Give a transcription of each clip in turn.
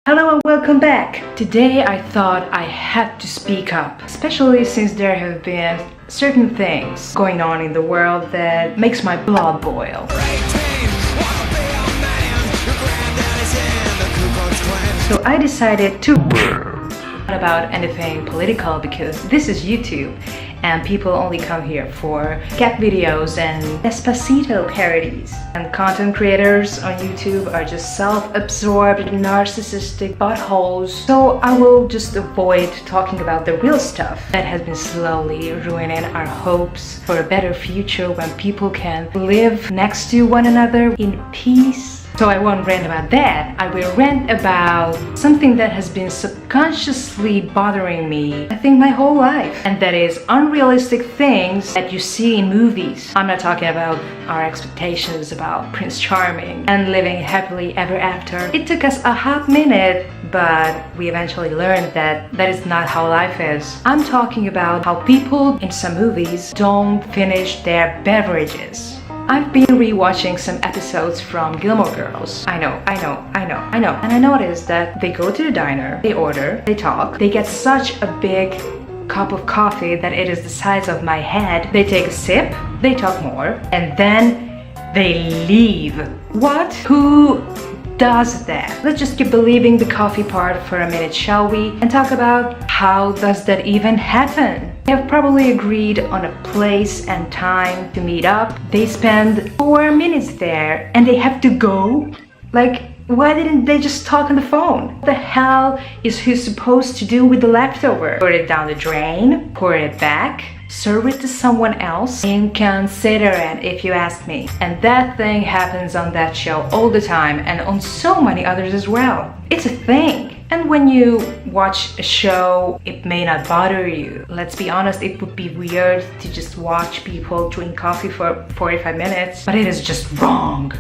Hello and welcome back! Today I thought I had to speak up, especially since there have been certain things going on in the world that makes my blood boil. So I decided to not about anything political because this is YouTube and people only come here for cat videos and Despacito parodies. And content creators on YouTube are just self-absorbed, narcissistic buttholes. So I will just avoid talking about the real stuff that has been slowly ruining our hopes for a better future when people can live next to one another in peace. So I won't rant about that. I will rant about something that has been subconsciously bothering me, I think, my whole life. And that is unrealistic things that you see in movies. I'm not talking about our expectations about Prince Charming and living happily ever after. It took us a hot minute, but we eventually learned that that is not how life is. I'm talking about how people in some movies don't finish their beverages. I've been rewatching some episodes from Gilmore Girls. I know. And I noticed that they go to the diner, they order, they talk, they get such a big cup of coffee that it is the size of my head. They take a sip, they talk more, and then they leave. What? Who does that? Let's just keep believing the coffee part for a minute, shall we? And talk about how does that even happen? They have probably agreed on a place and time to meet up. They spend 4 minutes there and they have to go? Like, why didn't they just talk on the phone? What the hell is he supposed to do with the leftover? Put it down the drain? Pour it back? Serve it to someone else? Inconsiderate, if you ask me. And that thing happens on that show all the time and on so many others as well. It's a thing. And when you watch a show, it may not bother you. Let's be honest, it would be weird to just watch people drink coffee for 45 minutes, but it is just wrong.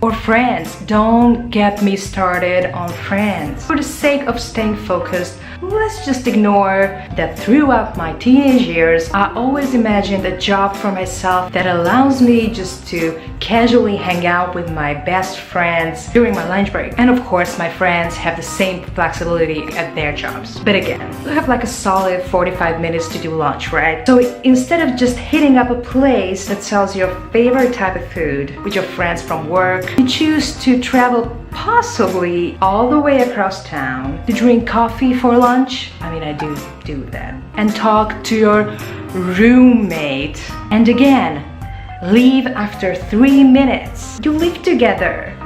Or Friends, don't get me started on Friends. For the sake of staying focused, let's just ignore that throughout my teenage years, I always imagined a job for myself that allows me just to casually hang out with my best friends during my lunch break. And of course, my friends have the same flexibility at their jobs. But again, you have like a solid 45 minutes to do lunch, right? So instead of just hitting up a place that sells your favorite type of food with your friends from work, you choose to travel possibly all the way across town to drink coffee for lunch. I mean, I do that. And talk to your roommate. And again, leave after 3 minutes. You live together.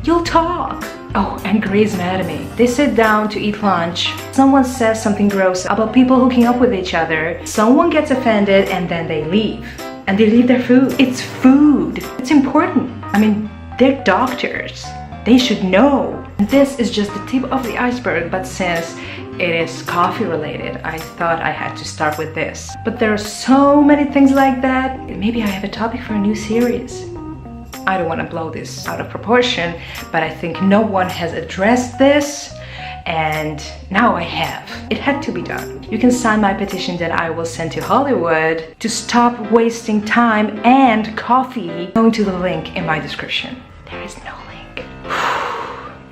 You'll talk. Oh, and Grey's Anatomy. They sit down to eat lunch. Someone says something gross about people hooking up with each other. Someone gets offended and then they leave. And they leave their food. It's food. It's important. I mean, they're doctors. They should know. This is just the tip of the iceberg, but since it is coffee related, I thought I had to start with this. But there are so many things like that. Maybe I have a topic for a new series. I don't want to blow this out of proportion, but I think no one has addressed this, and now I have. It had to be done. You can sign my petition that I will send to Hollywood to stop wasting time and coffee. Going to the link in my description. There is no link.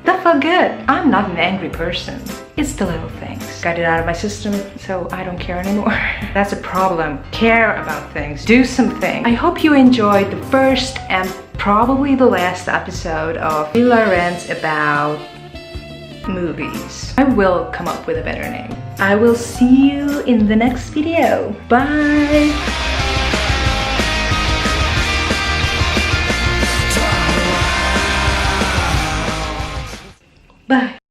That felt good. I'm not an angry person. It's the little things. Got it out of my system, so I don't care anymore. That's a problem. Care about things. Do something. I hope you enjoyed the first and probably the last episode of Lilla Rant about movies. I will come up with a better name. I will see you in the next video. Bye! Bye.